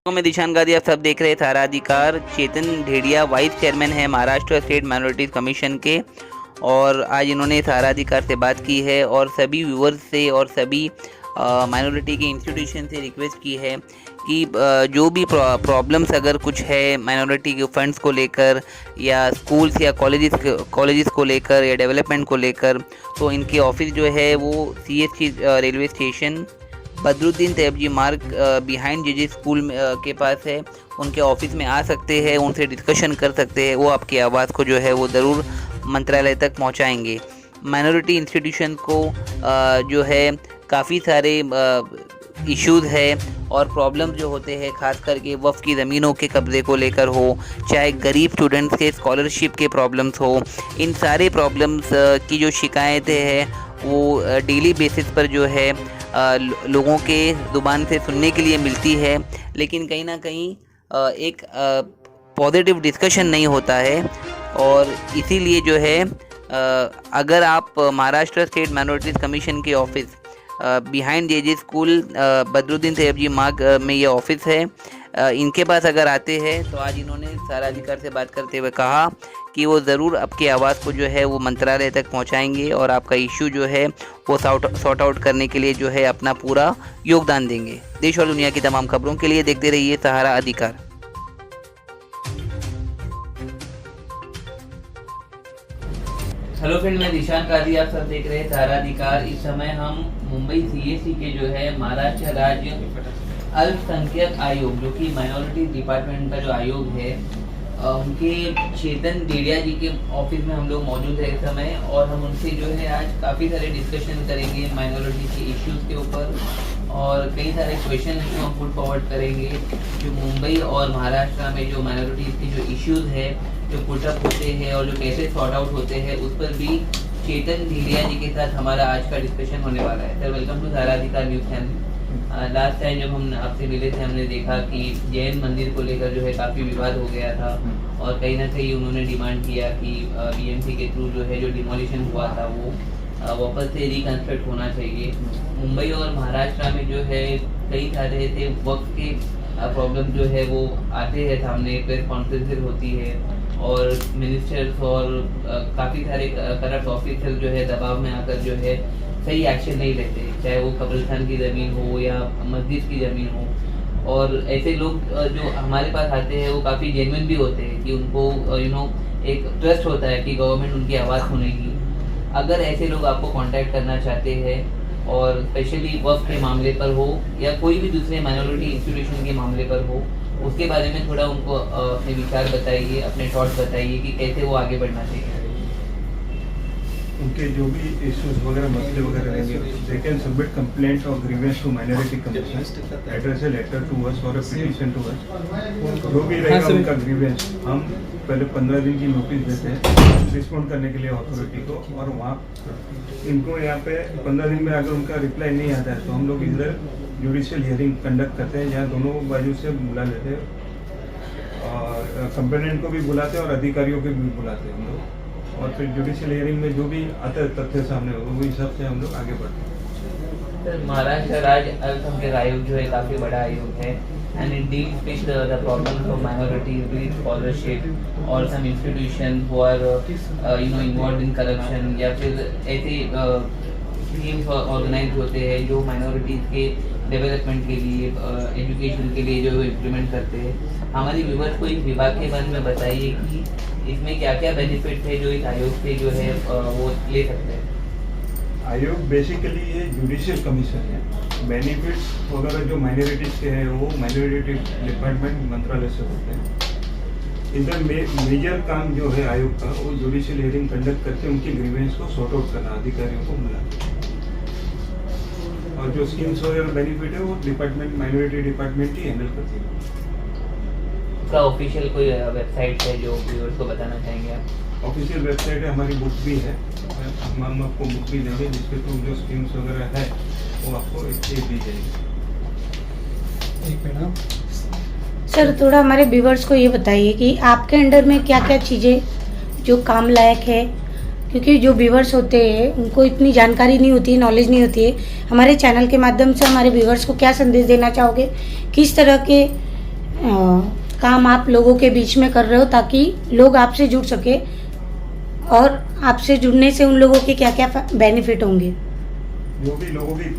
मैं दिशान गादी, आप सब देख रहे हैं थारा अधिकार। चेतन ढेडिया वाइस चेयरमैन है महाराष्ट्र स्टेट माइनॉरिटीज कमीशन के, और आज इन्होंने थारा अधिकार से बात की है और सभी व्यूअर्स से और सभी माइनॉरिटी के इंस्टीट्यूशन से रिक्वेस्ट की है कि जो भी प्रॉब्लम्स अगर कुछ है माइनॉरिटी के फंड्स को लेकर या स्कूल्स या कॉलेजेस को लेकर या डेवलपमेंट को लेकर, तो इनके ऑफिस जो है वो CST railway station Badruddin Tyabji मार्ग बिहाइंड जेजे स्कूल के पास है। उनके ऑफिस में आ सकते हैं, उनसे डिस्कशन कर सकते हैं। वो आपकी आवाज़ को जो है वो ज़रूर मंत्रालय तक पहुंचाएंगे। माइनॉरिटी इंस्टीट्यूशन को जो है काफ़ी सारे इश्यूज़ है और प्रॉब्लम्स जो होते हैं, ख़ास करके वफ़ की ज़मीनों के कब्ज़े को लेकर हो, चाहे गरीब स्टूडेंट्स के स्कॉलरशिप के प्रॉब्लम्स हो, इन सारे प्रॉब्लम्स की जो शिकायतें हैं वो डेली बेसिस पर जो है लोगों के ज़ुबान से सुनने के लिए मिलती है, लेकिन कहीं ना कहीं एक पॉजिटिव डिस्कशन नहीं होता है। और इसीलिए जो है अगर आप महाराष्ट्र स्टेट माइनॉरिटीज़ कमीशन के office behind JJ school Badruddin Tyabji मार्ग में ये ऑफिस है, इनके पास अगर आते हैं तो आज इन्होंने थारा अधिकार से बात करते हुए कहा कि वो ज़रूर आपकी आवाज़ को जो है वो मंत्रालय तक पहुंचाएंगे और आपका इशू जो है वो सॉर्ट आउट करने के लिए जो है अपना पूरा योगदान देंगे। देश और दुनिया की तमाम खबरों के लिए देखते रहिए सहारा अधिकार। हेलो फ्रेंड, मैं दिशान गादी, आप सब देख रहे हैं सहारा अधिकार। इस समय हम मुंबई CST के जो है महाराष्ट्र राज्य अल्पसंख्यक आयोग, जो कि माइनॉरिटी डिपार्टमेंट का जो आयोग है, उनके चेतन ढेडिया जी के ऑफिस में हम लोग मौजूद है इस समय, और हम उनसे जो है आज काफ़ी सारे डिस्कशन करेंगे माइनॉरिटी के इश्यूज़ के ऊपर, और कई सारे क्वेश्चन हम पुट फॉरवर्ड करेंगे जो मुंबई और महाराष्ट्र में जो माइनॉरिटीज़ के जो इश्यूज़ है जो पुटअप होते हैं और जो कैसे सॉर्ट आउट होते हैं, उस पर भी चेतन ढेडिया जी के साथ हमारा आज का डिस्कशन होने वाला है। सर, वेलकम टू थारा अधिकार न्यूज़ चैनल। लास्ट टाइम जब हम आपसे मिले थे, हमने देखा कि जैन मंदिर को लेकर जो है काफ़ी विवाद हो गया था, और कहीं ना कहीं उन्होंने डिमांड किया कि BMC के थ्रू जो है जो डिमोलिशन हुआ था वो वापस से रिकन्स्ट्रक्ट होना चाहिए। मुंबई और महाराष्ट्र में जो है कई सारे ऐसे वक्त के प्रॉब्लम जो है वो आते हैं सामने, प्रेस कॉन्फ्रेंसेज होती है और मिनिस्टर्स और काफ़ी सारे करप्ट ऑफिसर्स जो है दबाव में आकर जो है सही एक्शन नहीं लेते, चाहे वो कब्रिस्तान की ज़मीन हो या मस्जिद की ज़मीन हो। और ऐसे लोग जो हमारे पास आते हैं वो काफ़ी जेन्युइन भी होते हैं कि उनको एक ट्रस्ट होता है कि गवर्नमेंट उनकी आवाज़ सुनेगी। अगर ऐसे लोग आपको कांटेक्ट करना चाहते हैं और स्पेशली वक्फ के मामले पर हो या कोई भी दूसरे माइनॉरिटी इंस्टीट्यूशन के मामले पर हो, उसके बारे में थोड़ा उनको अपने विचार बताइए, अपने थॉट्स बताइए कि कैसे वो आगे बढ़ना चाहिए। उनके जो भी इश्यूज वगैरह मसले वगैरह रहेंगे, दे कैन सबमिट कंप्लेंट और grievance to minority commission, address a letter to us और अ पिटीशन टू अस। जो भी रहेगा उनका ग्रीवेंस हम पहले 15 दिन की नोटिस देते हैं रिस्पॉन्ड करने के लिए अथॉरिटी को, और वहाँ इनको यहाँ पे 15 दिन में अगर उनका रिप्लाई नहीं आता है तो हम लोग इधर जुडिशियल हियरिंग कंडक्ट करते हैं, जहाँ दोनों बाजू से बुला लेते हैं और कंप्लेनेंट को भी बुलाते हैं और अधिकारियों को भी बुलाते हैं हम लोग, और फिर जुडिशियल हियरिंग में जो भी आता है तथ्य सामने वो हिसाब से हम लोग आगे बढ़ते हैं। सर, महाराष्ट्र राज्य अल्पसंख्यक आयोग जो है काफ़ी बड़ा आयोग है, and it deals with the problems of minorities with scholarship और some institution who are involved in corruption, या फिर ऐसे स्कीम्स ऑर्गेनाइज होते हैं जो माइनॉरिटीज़ के डेवलपमेंट के लिए, एजुकेशन के लिए जो इम्प्लीमेंट करते हैं। हमारी व्यूअर्स को इस विभाग के बारे में बताइए कि इसमें क्या क्या बेनिफिट है जो इस आयोग से जो है वो ले सकते हैं। आयोग बेसिकली ये जुडिशियल कमीशन है। बेनिफिट्स वगैरह जो माइनॉरिटीज़ के हैं वो माइनॉरिटी डिपार्टमेंट मंत्रालय से होते हैं। इधर मेजर काम जो है आयोग का वो जुडिशियल हियरिंग कंडक्ट करके उनकी ग्रीवेंस को सॉर्ट आउट करना, अधिकारियों को बुलाते हैं, और जो स्कीम्स वगैरह बेनिफिट है वो डिपार्टमेंट माइनॉरिटी डिपार्टमेंट ही हैंडल करती है। उसका ऑफिशियल कोई वेबसाइट है जो व्यूअर्स को बताना चाहेंगे आप? ऑफिशियल वेबसाइट है, हमारी बुक भी है, हम आपको बुक भी देंगे जिसके थ्रू जो स्कीम्स वगैरह है वो आपको इससे दी जाएगी। सर, थोड़ा हमारे व्यूअर्स को ये बताइए कि आपके अंडर में क्या क्या चीज़ें जो काम लायक है, क्योंकि जो व्यूअर्स होते हैं उनको इतनी जानकारी नहीं होती है, नॉलेज नहीं होती है। हमारे चैनल के माध्यम से हमारे व्यूअर्स को क्या संदेश देना चाहोगे, किस तरह के काम आप लोगों के बीच में कर रहे हो ताकि लोग आपसे जुड़ सके, और आपसे जुड़ने से उन लोगों के क्या क्या बेनिफिट होंगे? जो भी लोगों की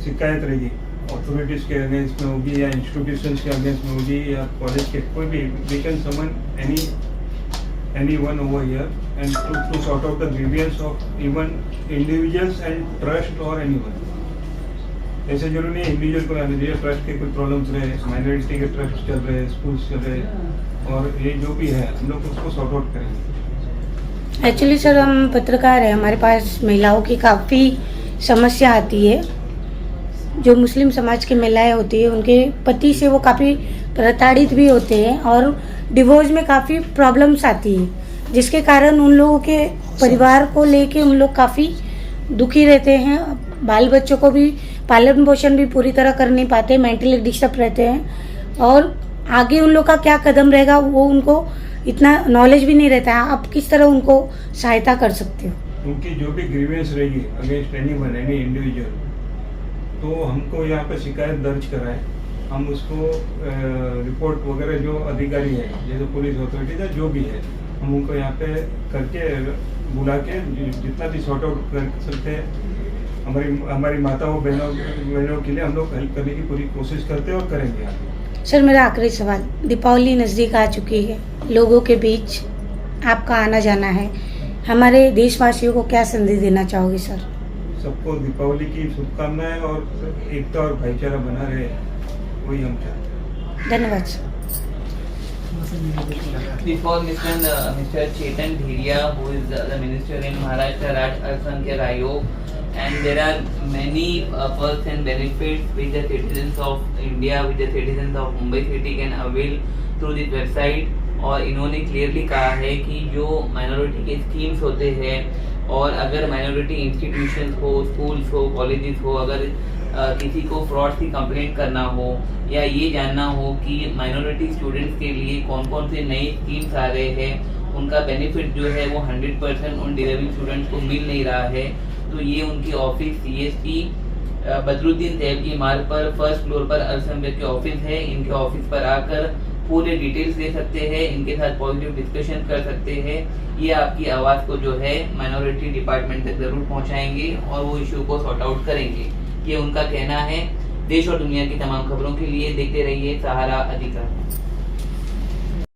शिकायत रहेगी अथॉरिटीज के अगेंस्ट में होगी या इंस्टीट्यूशंस के अगेंस्ट में होगी या कॉलेज के कोई भी, we can summon anyone over here and to sort out the grievance of even individuals and trust or anyone. ऐसे जरूरी नहीं इंडिविजुअल को आने चाहिए, ट्रस्ट के कोई प्रॉब्लम्स रहे, माइनॉरिटी के ट्रस्ट चल रहे, स्कूल्स चल रहे, और ये जो भी है हम लोग उसको सॉर्ट आउट करेंगे। एक्चुअली सर हम पत्रकार हैं, हमारे पास महिलाओं की काफ़ी समस्या आती है। जो मुस्लिम समाज की महिलाएं होती है उनके पति से वो काफ़ी प्रताड़ित भी होते हैं और डिवोर्स में काफ़ी प्रॉब्लम्स आती है, जिसके कारण उन लोगों के परिवार को लेके उन लोग काफ़ी दुखी रहते हैं। बाल बच्चों को भी पालन पोषण भी पूरी तरह कर नहीं पाते, मेंटली डिस्टर्ब रहते हैं, और आगे उन लोग का क्या कदम रहेगा वो उनको इतना नॉलेज भी नहीं रहता है। आप किस तरह उनको सहायता कर सकते हो? उनकी जो भी ग्रीवेंस रहेगी अगेंस्ट एनीवन, एनी इंडिविजुअल, तो हमको यहाँ पे शिकायत दर्ज कराए, हम उसको रिपोर्ट वगैरह जो अधिकारी है जैसे पुलिस अथॉरिटीज है जो भी है, हम उनको यहाँ पे करके बुला के जितना भी सॉर्ट आउट कर सकते हैं। हमारी माताओं बहनों के लिए हम लोग हेल्प करने की पूरी कोशिश करते हैं और करेंगे आगे। सर मेरा आखिरी सवाल, दीपावली नज़दीक आ चुकी है, लोगों के बीच आपका आना जाना है, हमारे देशवासियों को क्या संदेश देना चाहोगे सर? सबको दीपावली की शुभकामनाएं और एकता और भाईचारा बना रहे, वही हम चाहते हैं। धन्यवाद sir. Before Mr. Chetan Bhedia, who is the minister in Maharashtra Raj Alsankhyak Ayog, and there are many perks and benefits which the citizens of India, which the citizens of Mumbai city can avail through this website। और इन्होंने clearly कहा है कि जो minority के schemes होते हैं, और अगर माइनॉरिटी इंस्टीट्यूशंस हो, स्कूल्स हो, कॉलेजेस हो, अगर किसी को फ्रॉड की कंप्लेंट करना हो या ये जानना हो कि माइनॉरिटी स्टूडेंट्स के लिए कौन कौन से नए स्कीम्स आ रहे हैं, उनका बेनिफिट जो है वो 100% उन डिजर्विंग स्टूडेंट्स को मिल नहीं रहा है, तो ये उनकी ऑफिस CST बदरुद्दीन तैयब मार्ग पर फर्स्ट फ्लोर पर अलसंख्यक के ऑफिस है। इनके ऑफिस पर आकर पूरे डिटेल्स दे सकते हैं, इनके साथ पॉजिटिव डिस्कशन कर सकते हैं। ये आपकी आवाज़ को जो है माइनॉरिटी डिपार्टमेंट तक जरूर पहुंचाएंगे और वो इशू को सॉर्ट आउट करेंगे, ये उनका कहना है। देश और दुनिया की तमाम खबरों के लिए देखते रहिए सहारा अधिकार।